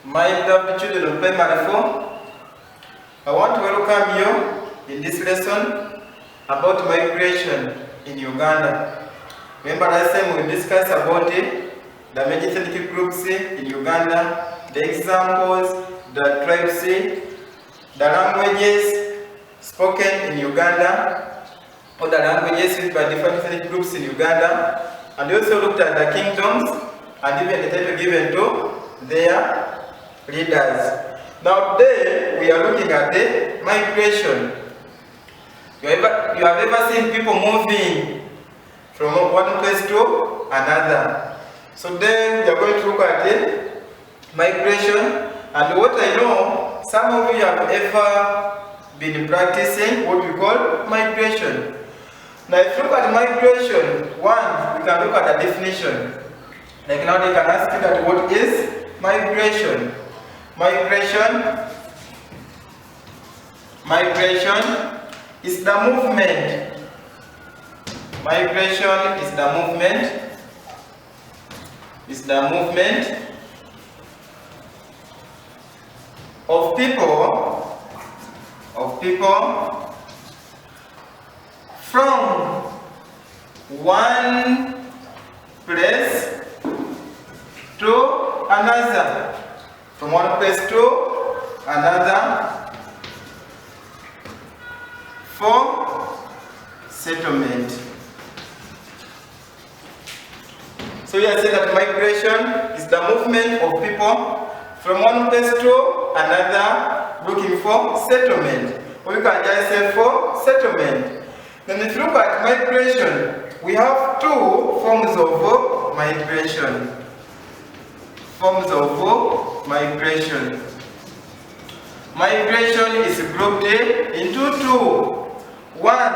My beloved children of primary 4, I want to welcome you in this lesson about migration in Uganda. Remember last time we discussed about the major ethnic groups in Uganda, the examples, the tribes, the languages spoken in Uganda, or the languages used by different ethnic groups in Uganda, and we also looked at the kingdoms and even the title given to their leaders. Now today we are looking at the migration. You have ever seen people moving from one place to another. So today we are going to look at the migration, and what I know, some of you have ever been practicing what we call migration. Now if you look at migration, one, we can look at the definition. Like now they can ask you that what is migration? Migration is the movement. Migration is the movement of people from one place to another. From one place to another for settlement. So we are saying that migration is the movement of people from one place to another looking for settlement. Or you can just say for settlement. Then if you look at migration, we have two forms of migration. Migration is grouped into two. One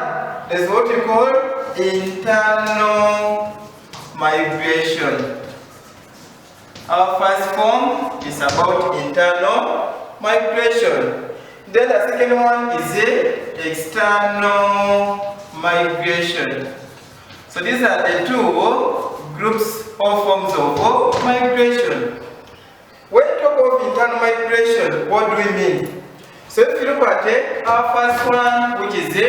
is what we call internal migration. Our first form is about internal migration. Then the second one is the external migration. So these are the two groups or forms of migration. When we talk of internal migration, what do we mean? So if you look at our first one, which is the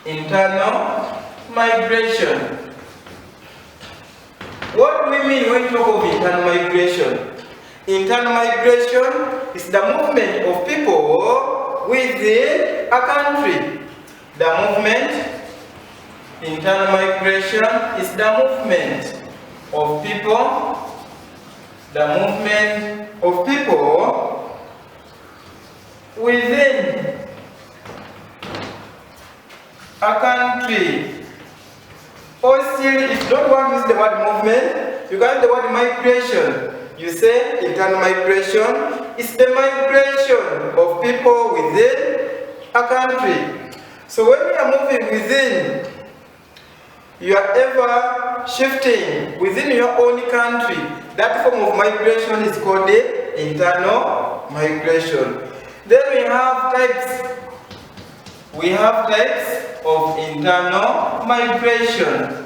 internal migration. What do we mean when we talk of internal migration? Internal migration is the movement of people within a country. Internal migration is the movement of people within a country. Or still, if you don't want to use the word movement, you can use the word migration. You say internal migration is the migration of people within a country. So when you are moving within, you are ever shifting within your own country. That form of migration is called the internal migration. Then we have types. We have types of internal migration.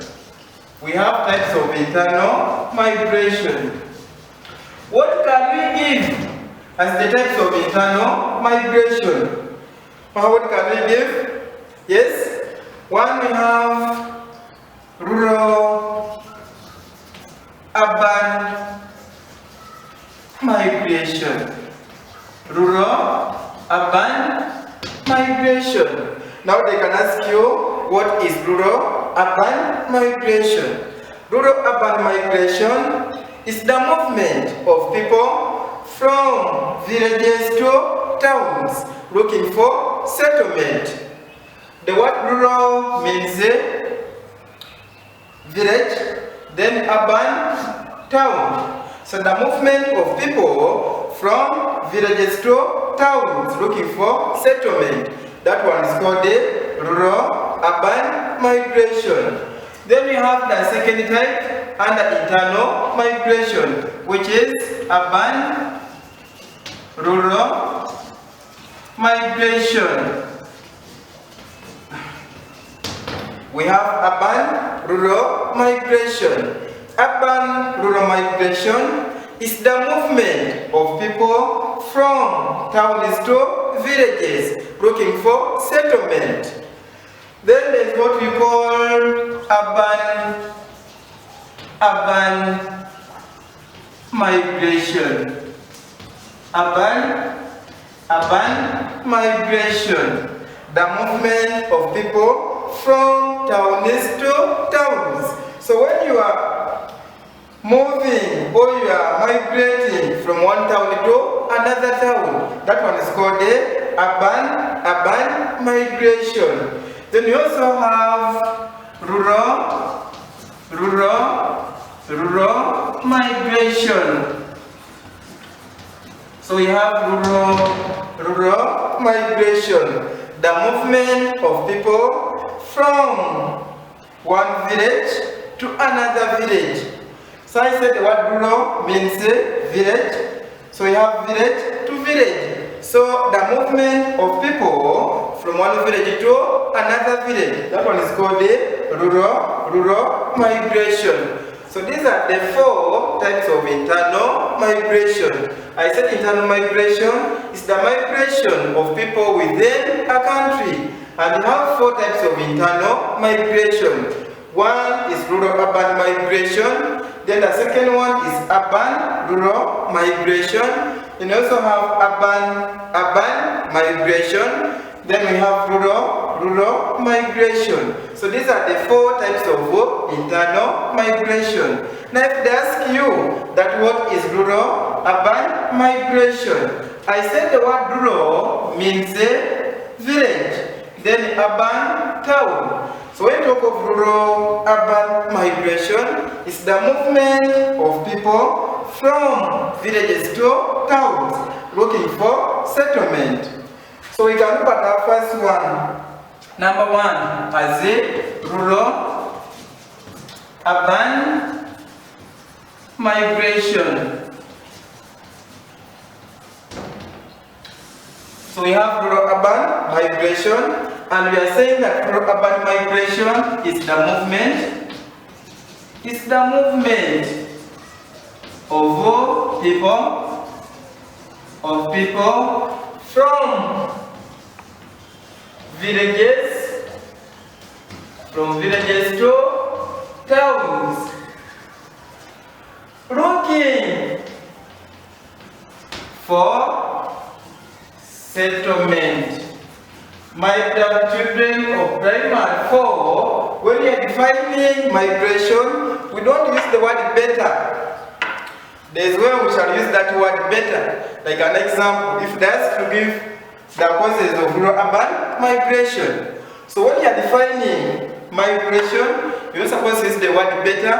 What can we give as the types of internal migration? What can we give? Yes. One, we have rural, urban migration. Now they can ask you, what is rural-urban migration? Rural-urban migration is the movement of people from villages to towns looking for settlement. The word rural means village, then urban, town. So the movement of people from villages to towns looking for settlement. That one is called the rural-urban migration. Then we have the second type under internal migration, which is urban-rural migration. We have urban-rural migration. Urban-rural migration is the movement of people from towns to villages looking for settlement. Then there's what we call urban migration. Urban migration, the movement of people from towns to towns. So when you are moving or you are migrating from one town to another town, that one is called the urban migration. Then you also have rural migration. So we have rural migration, the movement of people from one village to another village. So I said the word rural means village. So we have village to village. So the movement of people from one village to another village, that one is called the rural migration. So these are the 4 types of internal migration. I said internal migration is the migration of people within a country. And we have 4 types of internal migration. One is rural-urban migration. Then the second one is urban-rural migration. And we also have urban migration. Then we have rural migration. So these are the 4 types of internal migration. Now if they ask you that what is rural-urban migration, I said the word rural means a village, then urban, town. So when we talk of rural-urban migration, it's the movement of people from villages to towns looking for settlement. So we can look at our first one. Number 1 as a rural urban migration. So we have rural urban migration, and we are saying that rural urban migration is the movement. It's the movement of people from villages to towns looking for settlement. My children of primary 4, when we are defining migration, we don't use the word better. There is where we shall use that word better. Like an example, if that's to give the causes of rural-urban migration. So when you are defining migration, you're not supposed to use the word better.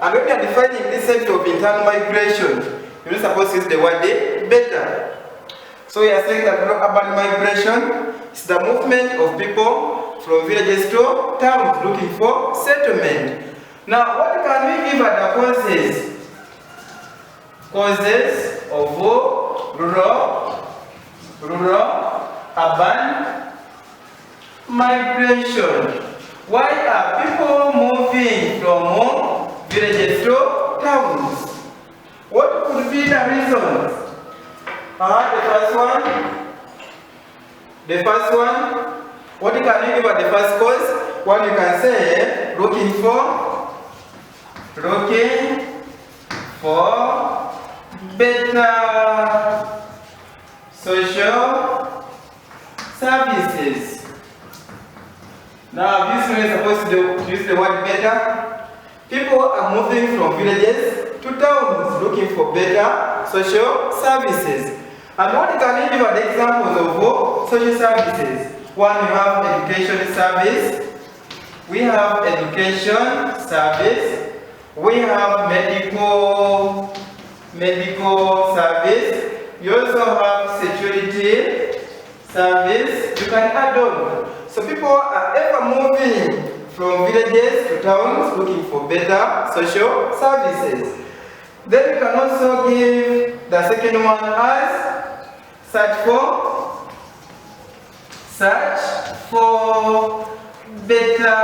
And when you are defining this set of internal migration, you're not supposed to use the word better. So we are saying that rural-urban migration is the movement of people from villages to towns looking for settlement. Now, what can we give at the causes? Causes of rural-urban migration. Why are people moving from villages to towns? What could be the reasons? The first one, what can you give at the first cause? What you can say, looking for better social services. Now, this is supposed to use the word better. People are moving from villages to towns looking for better social services. And what can you give an examples of social services? One, we have education service. We have education service. We have medical service. You also have security service. You can add on. So people are ever moving from villages to towns looking for better social services. Then you can also give the second one as search for better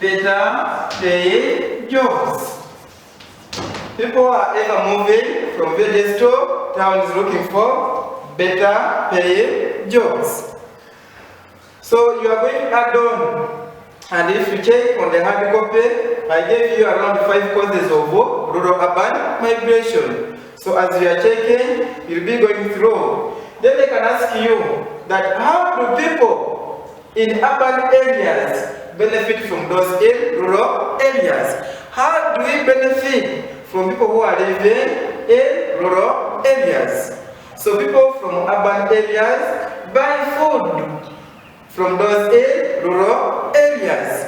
better paid jobs. People are ever moving from villages to towns looking for better paid jobs. So you are going to add on, and if you check on the hard copy, I gave you around 5 causes of rural-urban migration. So as you are checking, you'll be going through. Then they can ask you that how do people in urban areas benefit from those in rural areas? How do we benefit from people who are living in rural areas? So people from urban areas buy food from those in rural areas.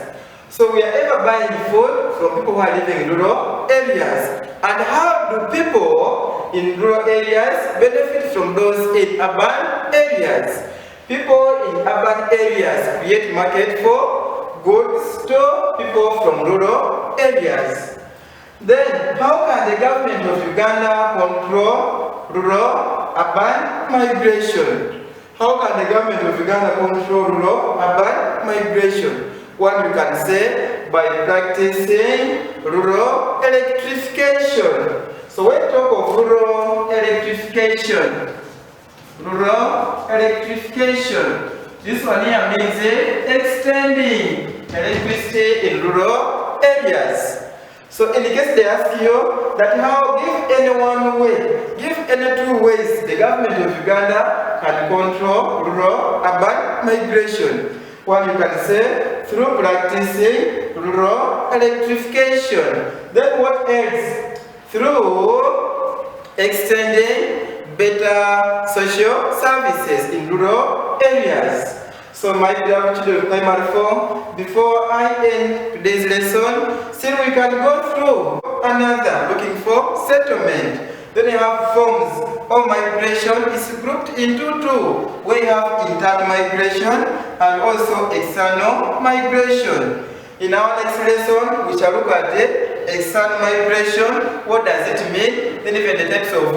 So we are ever buying food from people who are living in rural areas. And how do people in rural areas benefit from those in urban areas? People in urban areas create market for goods to people from rural areas. Then, how can the government of Uganda control rural-urban migration? How can the government of Uganda control rural-urban migration? One, you can say by practicing rural electrification. So when we talk of rural electrification, this one here means extending electricity in rural areas. So in the case they ask you that how, give any one way, give any 2 ways the government of Uganda can control rural-urban migration. One, you can say through practicing rural electrification. Then what else? Through extending better social services in rural areas. So my dear children, primary 4, before I end today's lesson, still we can go through another, looking for settlement. Then you have forms of migration is grouped into 2. We have internal migration and also external migration. In our next lesson, we shall look at the external migration. What does it mean? Then even the types of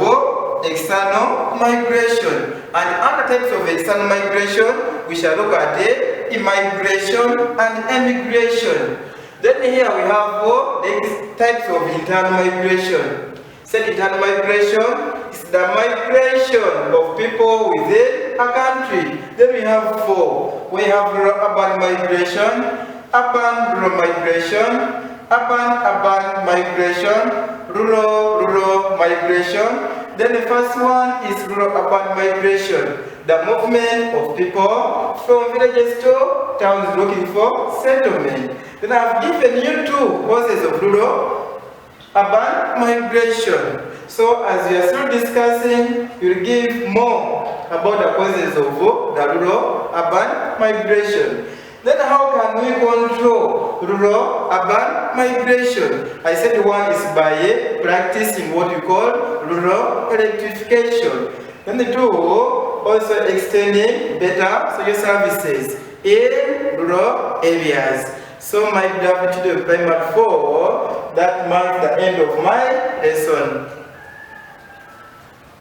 external migration. And other types of external migration, we shall look at the immigration and emigration. Then here we have the types of internal migration. Said internal migration is the migration of people within a country. Then we have 4. We have rural-urban migration, urban-rural migration, urban-urban migration, rural-rural migration. Then the first one is rural-urban migration, the movement of people from villages to towns looking for settlement. Then I have given you 2 causes of rural-urban migration. So as we are still discussing, we will give more about the causes of the rural-urban migration. Then how can we control rural-urban migration? I said one is by practicing what we call rural electrification. Then the 2, also extending better social services in rural areas. So my beloved children, primary 4, that marks the end of my lesson.